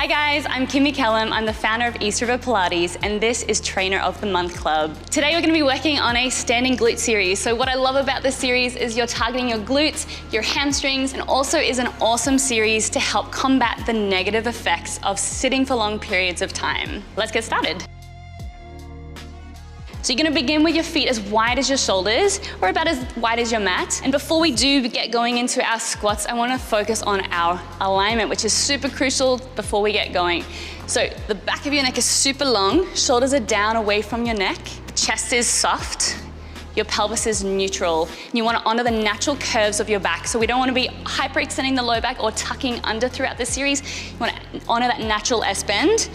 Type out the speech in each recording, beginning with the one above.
Hi guys, I'm Kimmy Kellum. I'm the founder of East River Pilates, and this is Trainer of the Month Club. Today we're going to be working on a standing glute series. So what I love about this series is you're targeting your glutes, your hamstrings, and also is an awesome series to help combat the negative effects of sitting for long periods of time. Let's get started. So you're gonna begin with your feet as wide as your shoulders, or about as wide as your mat. And before we do get going into our squats, I wanna focus on our alignment, which is super crucial before we get going. So the back of your neck is super long, shoulders are down away from your neck, chest is soft, your pelvis is neutral. And you wanna honor the natural curves of your back. So we don't wanna be hyperextending the low back or tucking under throughout this series. You wanna honor that natural S-bend.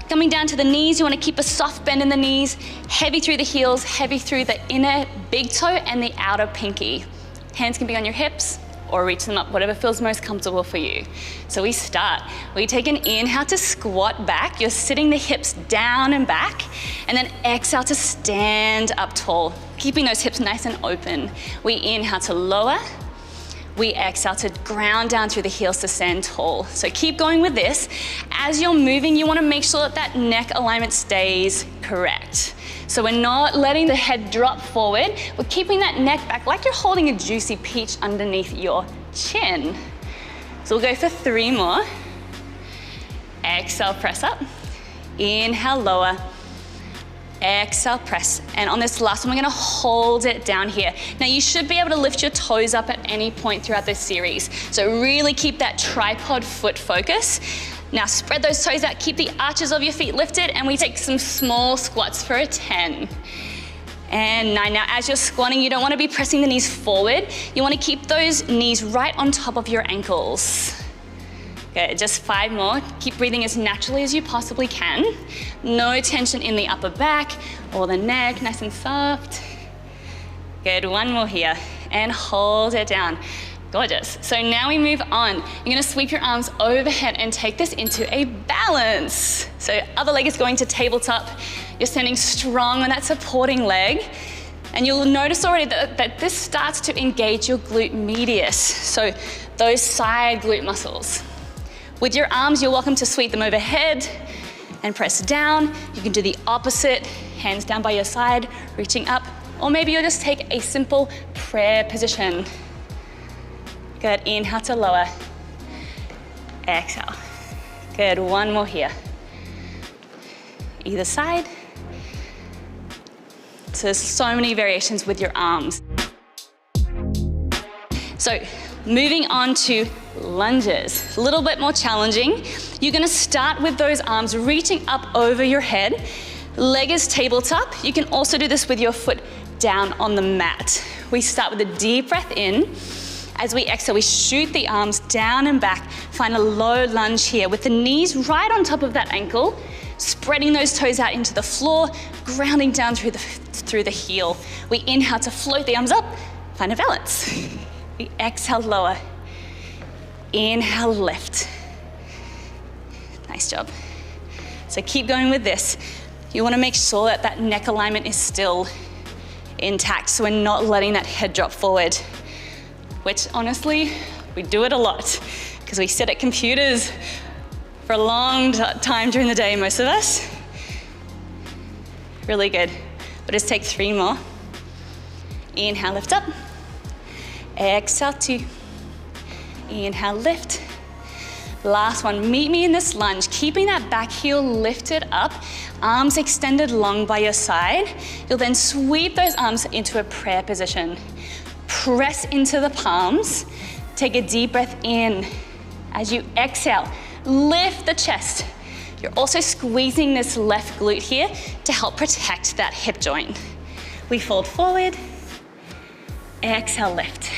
Coming down to the knees, you want to keep a soft bend in the knees, heavy through the heels, heavy through the inner big toe and the outer pinky. Hands can be on your hips or reach them up, whatever feels most comfortable for you. So we start. We take an inhale to squat back. You're sitting the hips down and back, and then exhale to stand up tall, keeping those hips nice and open. We inhale to lower. We exhale to ground down through the heels to stand tall. So keep going with this. As you're moving, you want to make sure that that neck alignment stays correct. So we're not letting the head drop forward. We're keeping that neck back like you're holding a juicy peach underneath your chin. So we'll go for 3 more. Exhale, press up. Inhale, lower. Exhale, press. And on this last one, we're gonna hold it down here. Now you should be able to lift your toes up at any point throughout this series. So really keep that tripod foot focus. Now spread those toes out, keep the arches of your feet lifted, and we take some small squats for a 10. And 9. Now as you're squatting, you don't wanna be pressing the knees forward. You wanna keep those knees right on top of your ankles. Good, just 5 more. Keep breathing as naturally as you possibly can. No tension in the upper back or the neck, nice and soft. Good, 1 more here. And hold it down. Gorgeous. So now we move on. You're gonna sweep your arms overhead and take this into a balance. So other leg is going to tabletop. You're standing strong on that supporting leg. And you'll notice already that this starts to engage your glute medius. So those side glute muscles. With your arms, you're welcome to sweep them overhead and press down. You can do the opposite, hands down by your side, reaching up, or maybe you'll just take a simple prayer position. Good, inhale to lower, exhale. Good, 1 more here. Either side. So there's so many variations with your arms. So moving on to lunges, a little bit more challenging. You're gonna start with those arms reaching up over your head. Leg is tabletop. You can also do this with your foot down on the mat. We start with a deep breath in. As we exhale, we shoot the arms down and back. Find a low lunge here with the knees right on top of that ankle, spreading those toes out into the floor, grounding down through the heel. We inhale to float the arms up, find a balance. We exhale, lower. Inhale, lift. Nice job. So keep going with this. You wanna make sure that that neck alignment is still intact, so we're not letting that head drop forward, which honestly, we do it a lot because we sit at computers for a long time during the day, most of us. Really good. But just take 3 more. Inhale, lift up. Exhale, 2. Inhale, lift. Last one, meet me in this lunge, keeping that back heel lifted up, arms extended long by your side. You'll then sweep those arms into a prayer position. Press into the palms. Take a deep breath in. As you exhale, lift the chest. You're also squeezing this left glute here to help protect that hip joint. We fold forward. Exhale, lift.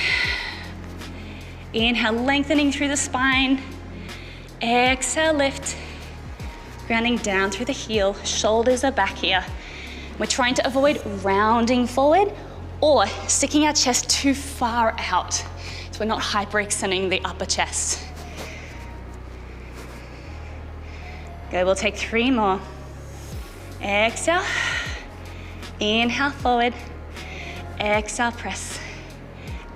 Inhale, lengthening through the spine. Exhale, lift. Grounding down through the heel. Shoulders are back here. We're trying to avoid rounding forward or sticking our chest too far out, so we're not hyperextending the upper chest. Good, we'll take 3 more. Exhale. Inhale, forward. Exhale, press.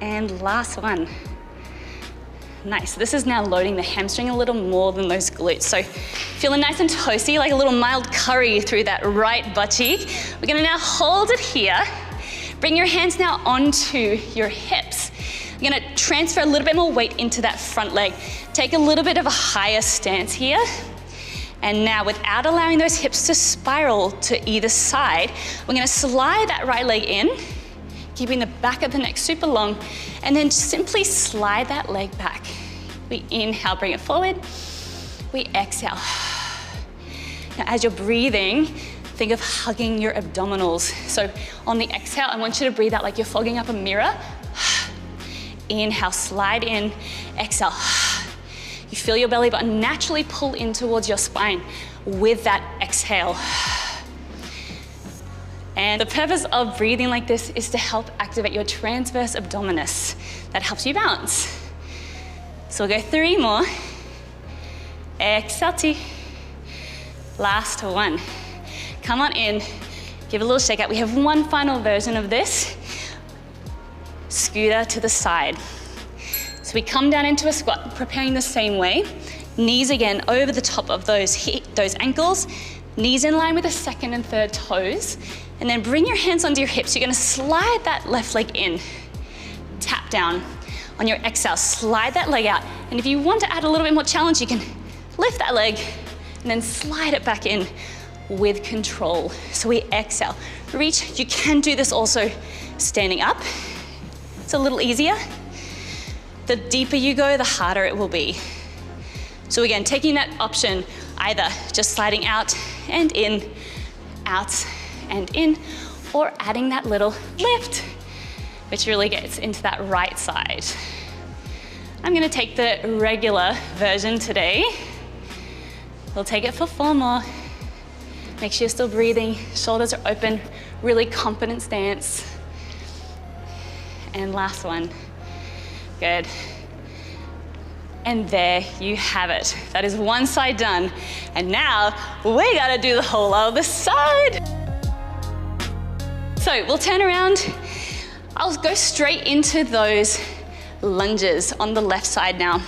And last one. Nice, this is now loading the hamstring a little more than those glutes. So feeling nice and toasty, like a little mild curry through that right butt cheek. We're gonna now hold it here. Bring your hands now onto your hips. You're gonna transfer a little bit more weight into that front leg. Take a little bit of a higher stance here. And now, without allowing those hips to spiral to either side, we're gonna slide that right leg in, keeping the back of the neck super long, and then simply slide that leg back. We inhale, bring it forward. We exhale. Now, as you're breathing, think of hugging your abdominals. So on the exhale, I want you to breathe out like you're fogging up a mirror. Inhale, slide in, exhale. You feel your belly button naturally pull in towards your spine with that exhale. And the purpose of breathing like this is to help activate your transverse abdominis. That helps you balance. So we'll go 3 more. Exhale, 2. Last one. Come on in, give a little shake out. We have one final version of this. Scooter to the side. So we come down into a squat, preparing the same way. Knees again over the top of those ankles. Knees in line with the second and third toes. And then bring your hands onto your hips. You're gonna slide that left leg in. Tap down. On your exhale, slide that leg out. And if you want to add a little bit more challenge, you can lift that leg and then slide it back in with control. So we exhale, reach. You can do this also standing up. It's a little easier. The deeper you go, the harder it will be. So again, taking that option, either just sliding out and in, or adding that little lift, which really gets into that right side. I'm gonna take the regular version today. We'll take it for 4 more. Make sure you're still breathing, shoulders are open, really confident stance. And last one. Good. And there you have it. That is one side done. And now we gotta do the whole other side. So we'll turn around. I'll go straight into those lunges on the left side now.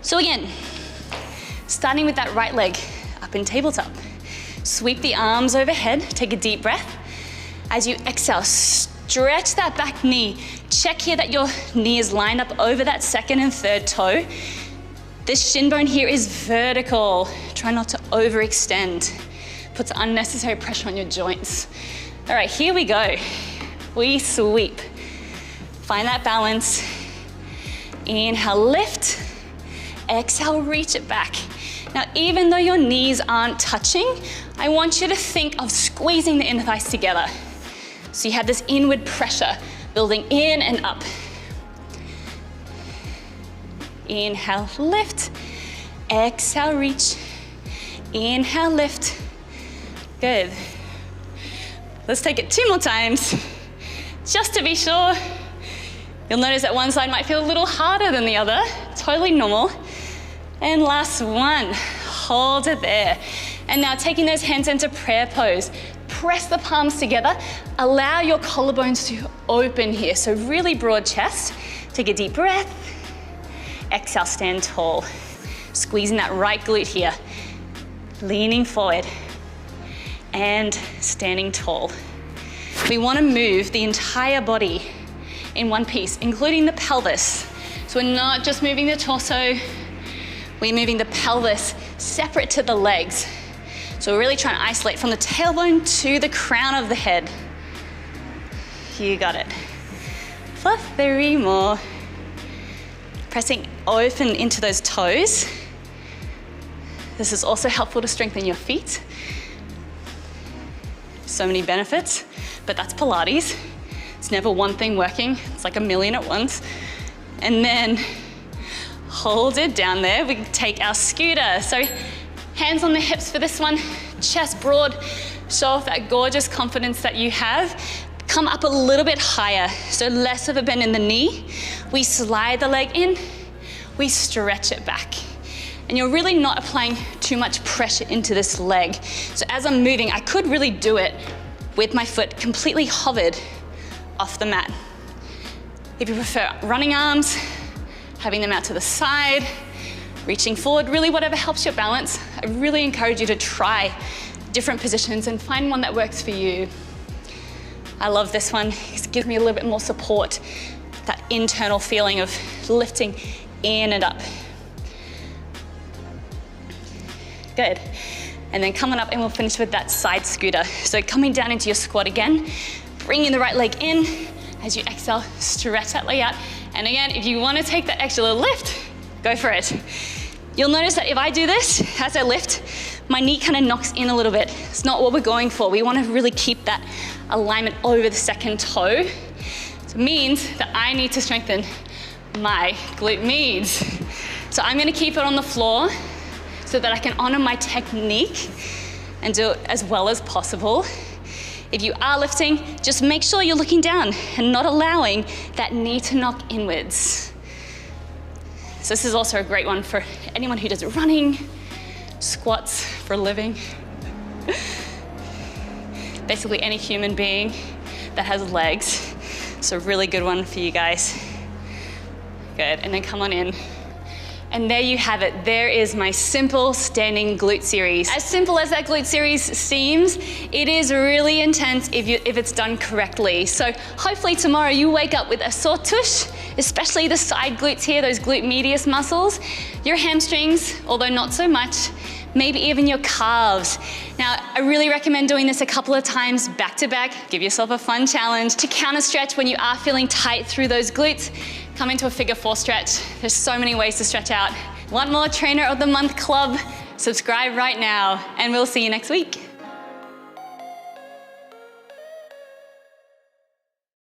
So again, starting with that right leg up in tabletop. Sweep the arms overhead, take a deep breath. As you exhale, stretch that back knee. Check here that your knee is lined up over that second and third toe. This shin bone here is vertical. Try not to overextend. Puts unnecessary pressure on your joints. All right, here we go. We sweep. Find that balance. Inhale, lift. Exhale, reach it back. Now, even though your knees aren't touching, I want you to think of squeezing the inner thighs together. So you have this inward pressure building in and up. Inhale, lift. Exhale, reach. Inhale, lift. Good. Let's take it 2 more times, just to be sure. You'll notice that one side might feel a little harder than the other. Totally normal. And last one, hold it there. And now taking those hands into prayer pose. Press the palms together. Allow your collarbones to open here. So really broad chest. Take a deep breath. Exhale, stand tall. Squeezing that right glute here. Leaning forward. And standing tall. We want to move the entire body in one piece, including the pelvis. So we're not just moving the torso, we're moving the pelvis separate to the legs. So we're really trying to isolate from the tailbone to the crown of the head. You got it. For 3 more. Pressing open into those toes. This is also helpful to strengthen your feet. So many benefits, but that's Pilates. It's never one thing working. It's like a million at once. And then hold it down there. We take our scooter. So hands on the hips for this one, chest broad. Show off that gorgeous confidence that you have. Come up a little bit higher, so less of a bend in the knee. We slide the leg in, we stretch it back. And you're really not applying too much pressure into this leg. So as I'm moving, I could really do it with my foot completely hovered off the mat. If you prefer running arms, having them out to the side, reaching forward, really whatever helps your balance. I really encourage you to try different positions and find one that works for you. I love this one. It gives me a little bit more support, that internal feeling of lifting in and up. Good. And then coming up and we'll finish with that side scooter. So coming down into your squat again, bringing the right leg in. As you exhale, stretch that leg out. And again, if you want to take that extra little lift, go for it. You'll notice that if I do this, as I lift, my knee kind of knocks in a little bit. It's not what we're going for. We want to really keep that alignment over the second toe. So it means that I need to strengthen my glute meads. So I'm going to keep it on the floor so that I can honor my technique and do it as well as possible. If you are lifting, just make sure you're looking down and not allowing that knee to knock inwards. So this is also a great one for anyone who does running, squats for a living. Basically any human being that has legs. It's a really good one for you guys. Good, and then come on in. And there you have it. There is my simple standing glute series. As simple as that glute series seems, it is really intense if it's done correctly. So hopefully tomorrow you wake up with a sore tush, especially the side glutes here, those glute medius muscles, your hamstrings, although not so much, maybe even your calves. Now, I really recommend doing this a couple of times back to back. Give yourself a fun challenge to counter stretch when you are feeling tight through those glutes. Come into a figure 4 stretch. There's so many ways to stretch out. Want more Trainer of the Month Club? Subscribe right now, and we'll see you next week.